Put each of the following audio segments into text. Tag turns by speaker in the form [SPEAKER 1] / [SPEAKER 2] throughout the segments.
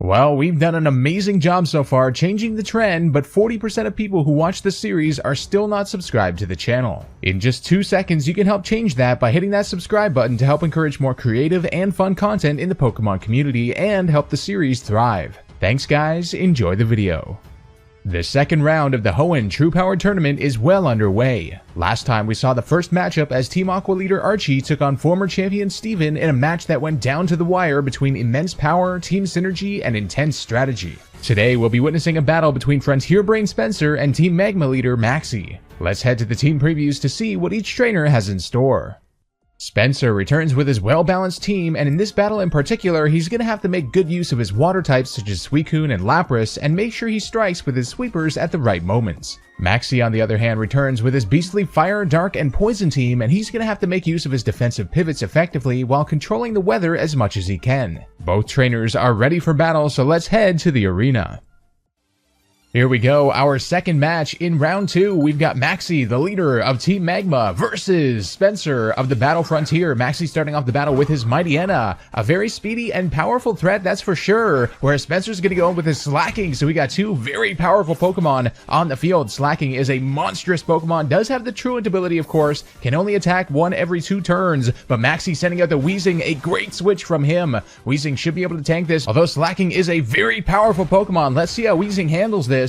[SPEAKER 1] Well, we've done an amazing job so far changing the trend, but 40% of people who watch the series are still not subscribed to the channel. In just 2 seconds, you can help change that by hitting that subscribe button to help encourage more creative and fun content in the Pokemon community and help the series thrive. Thanks guys, enjoy the video. The second round of the Hoenn True Power Tournament is well underway. Last time we saw the first matchup as Team Aqua leader Archie took on former champion Steven in a match that went down to the wire between immense power, team synergy, and intense strategy. Today we'll be witnessing a battle between Frontier Brain Spenser and Team Magma leader Maxie. Let's head to the team previews to see what each trainer has in store. Spenser returns with his well-balanced team, and in this battle in particular, he's going to have to make good use of his water types such as Suicune and Lapras, and make sure he strikes with his sweepers at the right moments. Maxie, on the other hand, returns with his beastly Fire, Dark, and Poison team, and he's going to have to make use of his defensive pivots effectively while controlling the weather as much as he can. Both trainers are ready for battle, so let's head to the arena. Here we go, our second match in round 2. We've got Maxie, the leader of Team Magma, versus Spenser of the Battle Frontier. Maxie starting off the battle with his Mightyena, a very speedy and powerful threat, that's for sure, whereas Spenser's going to go in with his Slacking. So we got two very powerful Pokemon on the field. Slacking is a monstrous Pokemon, does have the Truant ability, of course, can only attack one every 2 turns, but Maxie sending out the Weezing, a great switch from him. Weezing should be able to tank this, although Slacking is a very powerful Pokemon. Let's see how Weezing handles this.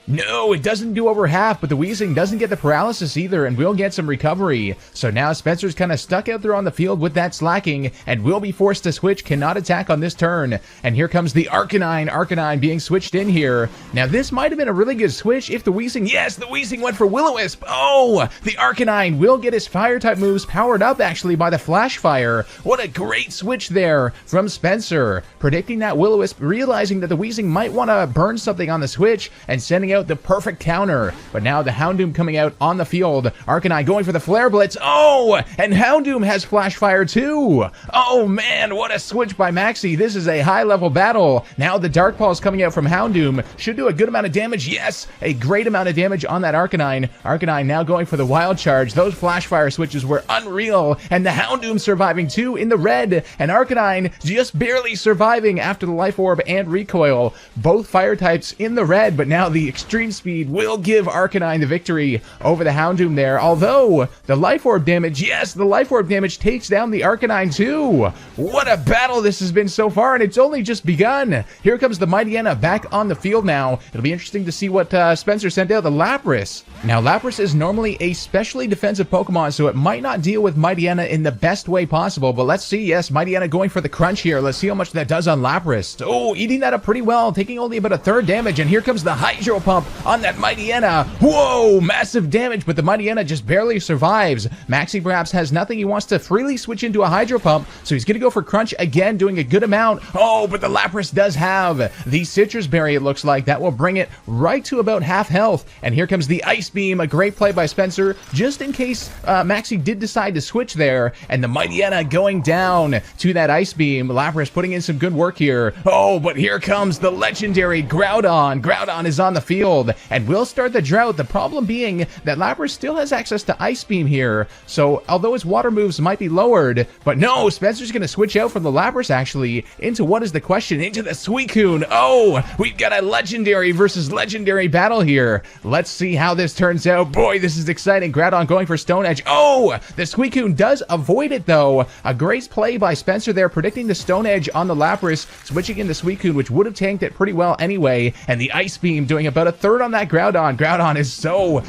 [SPEAKER 1] No, it doesn't do over half, but the Weezing doesn't get the paralysis either and will get some recovery. So now Spenser's kind of stuck out there on the field with that Slacking and will be forced to switch, cannot attack on this turn. And here comes the Arcanine being switched in here. Now this might have been a really good switch if the Weezing, yes, the Weezing went for Will-O-Wisp. Oh, the Arcanine will get his fire type moves powered up actually by the Flash Fire. What a great switch there from Spenser. Predicting that Will-O-Wisp, realizing that the Weezing might want to burn something on the switch and sending out the perfect counter. But now the Houndoom coming out on the field. Arcanine going for the Flare Blitz. Oh, and Houndoom has Flash Fire too. Oh man, what a switch by Maxie. This is a high level battle. Now the Dark Pulse coming out from Houndoom should do a good amount of damage. Yes, a great amount of damage on that Arcanine. Arcanine now going for the Wild Charge. Those Flash Fire switches were unreal, and the Houndoom surviving too in the red, and Arcanine just barely surviving after the Life Orb and Recoil. Both fire types in the red, but now the Extreme Speed will give Arcanine the victory over the Houndoom there, although the Life Orb damage, yes, the Life Orb damage takes down the Arcanine too. What a battle this has been so far, and it's only just begun. Here comes the Mightyena back on the field now. It'll be interesting to see what Spenser sent out, the Lapras. Now, Lapras is normally a specially defensive Pokemon, so it might not deal with Mightyena in the best way possible, but let's see. Yes, Mightyena going for the crunch here. Let's see how much that does on Lapras. Oh, eating that up pretty well, taking only about a third damage, and here comes the Hydro Pump on that Mightyena. Whoa, massive damage, but the Mightyena just barely survives. Maxie perhaps has nothing. He wants to freely switch into a Hydro Pump, so he's going to go for Crunch again, doing a good amount. Oh, but the Lapras does have the Citrus Berry, it looks like. That will bring it right to about half health. And here comes the Ice Beam, a great play by Spenser, just in case Maxie did decide to switch there. And the Mightyena going down to that Ice Beam. Lapras putting in some good work here. Oh, but here comes the legendary Groudon. Groudon is on the field and will start the drought. The problem being that Lapras still has access to Ice Beam here, so although his water moves might be lowered, but no, Spenser's going to switch out from the Lapras actually into what is the question, into the Suicune. Oh, we've got a legendary versus legendary battle here. Let's see how this turns out. Boy, this is exciting. Groudon going for Stone Edge. Oh, the Suicune does avoid it though. A great play by Spenser there, predicting the Stone Edge on the Lapras, switching in the Suicune, which would have tanked it pretty well anyway, and the Ice Beam doing about a third on that Groudon. Groudon is so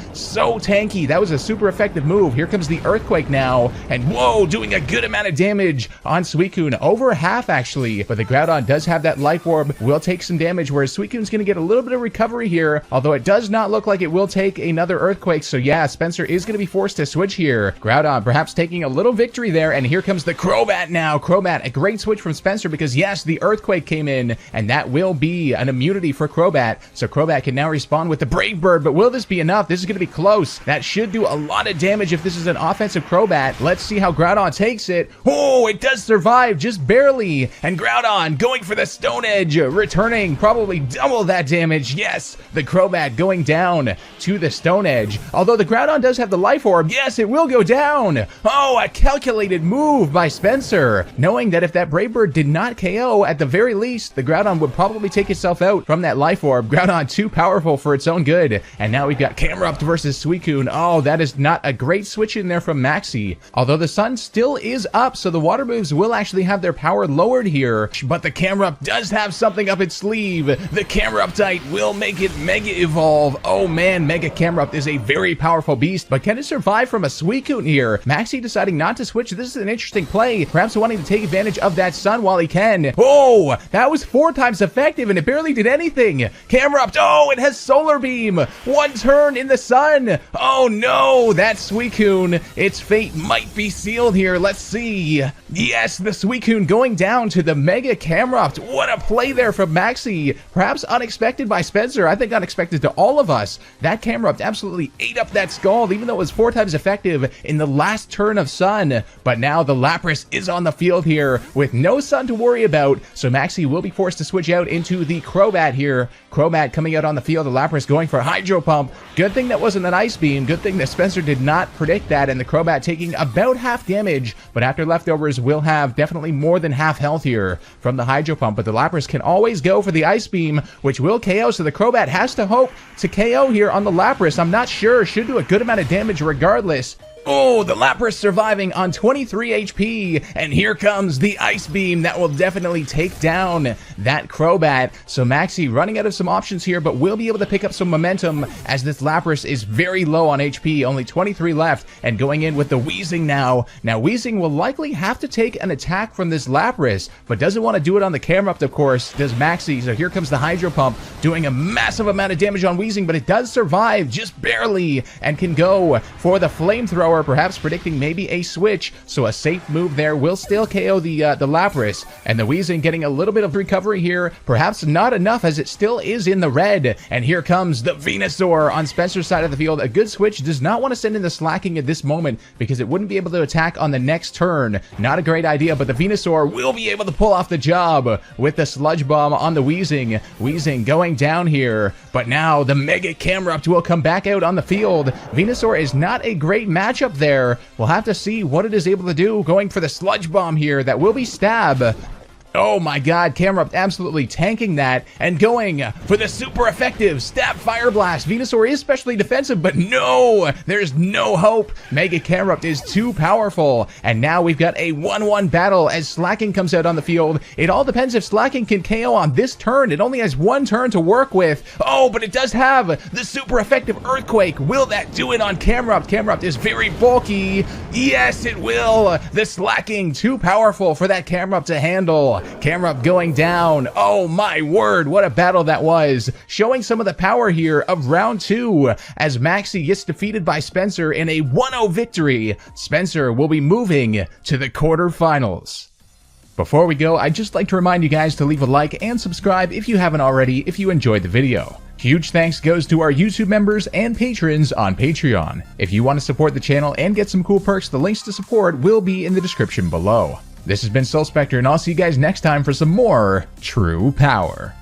[SPEAKER 1] tanky. That was a super effective move. Here comes the Earthquake now, and whoa, doing a good amount of damage on Suicune, over half actually, but the Groudon does have that Life Orb, will take some damage, whereas Suicune's going to get a little bit of recovery here, although it does not look like it will take another Earthquake, so yeah, Spenser is going to be forced to switch here. Groudon perhaps taking a little victory there, and here comes the Crobat now. Crobat, a great switch from Spenser because yes, the Earthquake came in, and that will be an immunity for Crobat, so Crobat can now respawn with the Brave Bird, but will this be enough? This is going to be close. That should do a lot of damage if this is an offensive Crobat. Let's see how Groudon takes it. Oh, it does survive, just barely. And Groudon going for the Stone Edge, returning probably double that damage. Yes, the Crobat going down to the Stone Edge. Although the Groudon does have the Life Orb, yes, it will go down. Oh, a calculated move by Spenser, knowing that if that Brave Bird did not KO, at the very least, the Groudon would probably take itself out from that Life Orb. Groudon too powerful for its own good. And now we've got Camerupt versus Suicune. Oh, that is not a great switch in there from Maxie. Although the sun still is up, so the water moves will actually have their power lowered here. But the Camerupt does have something up its sleeve. The Cameruptite will make it Mega Evolve. Oh man, Mega Camerupt is a very powerful beast, but can it survive from a Suicune here? Maxie deciding not to switch. This is an interesting play, perhaps wanting to take advantage of that sun while he can. Oh, that was 4 times effective and it barely did anything. Camerupt, oh, it has Solar Beam. 1 turn in the sun. Oh no, that Suicune, its fate might be sealed here. Let's see. Yes, the Suicune going down to the Mega Camerupt. What a play there from Maxie. Perhaps unexpected by Spenser. I think unexpected to all of us. That Camerupt absolutely ate up that Scald, even though it was 4 times effective in the last turn of sun. But now the Lapras is on the field here with no sun to worry about, so Maxie will be forced to switch out into the Crobat here. Crobat coming out on the field, the Lapras going for Hydro Pump. Good thing that wasn't an Ice Beam. Good thing that Spenser did not predict that, and the Crobat taking about half damage, but after leftovers will have definitely more than half health here from the Hydro Pump. But the Lapras can always go for the Ice Beam, which will KO, so the Crobat has to hope to KO here on the Lapras. I'm not sure. Should do a good amount of damage regardless. Oh, the Lapras surviving on 23 HP, and here comes the Ice Beam that will definitely take down that Crobat. So Maxie running out of some options here, but will be able to pick up some momentum as this Lapras is very low on HP, only 23 left, and going in with the Weezing now. Now Weezing will likely have to take an attack from this Lapras, but doesn't want to do it on the Camerupt, of course, does Maxie. So here comes the Hydro Pump, doing a massive amount of damage on Weezing, but it does survive just barely, and can go for the Flamethrower, perhaps predicting maybe a switch, so a safe move there will still KO the Lapras, and the Weezing getting a little bit of recovery here, perhaps not enough as it still is in the red. And here comes the Venusaur on Spenser's side of the field. A good switch, does not want to send in the Slacking at this moment because it wouldn't be able to attack on the next turn. Not a great idea, but the Venusaur will be able to pull off the job with the Sludge Bomb on the Weezing. Weezing going down here, but now the Mega Camerupt will come back out on the field. Venusaur is not a great matchup there. We'll have to see what it is able to do, going for the Sludge Bomb here. That will be Stab. Oh my god, Camerupt absolutely tanking that and going for the super effective Stab Fire Blast. Venusaur is specially defensive, but no, there's no hope. Mega Camerupt is too powerful. And now we've got a 1-1 battle as Slacking comes out on the field. It all depends if Slacking can KO on this turn. It only has 1 turn to work with. Oh, but it does have the super effective Earthquake. Will that do it on Camerupt? Camerupt is very bulky. Yes, it will. The Slacking too powerful for that Camerupt to handle. Camerupt going down. Oh my word, what a battle that was. Showing some of the power here of round 2 as Maxie gets defeated by Spenser in a 1-0 victory. Spenser will be moving to the quarterfinals. Before we go, I'd just like to remind you guys to leave a like and subscribe if you haven't already if you enjoyed the video. Huge thanks goes to our YouTube members and patrons on Patreon. If you want to support the channel and get some cool perks, the links to support will be in the description below. This has been Specter, and I'll see you guys next time for some more True Power.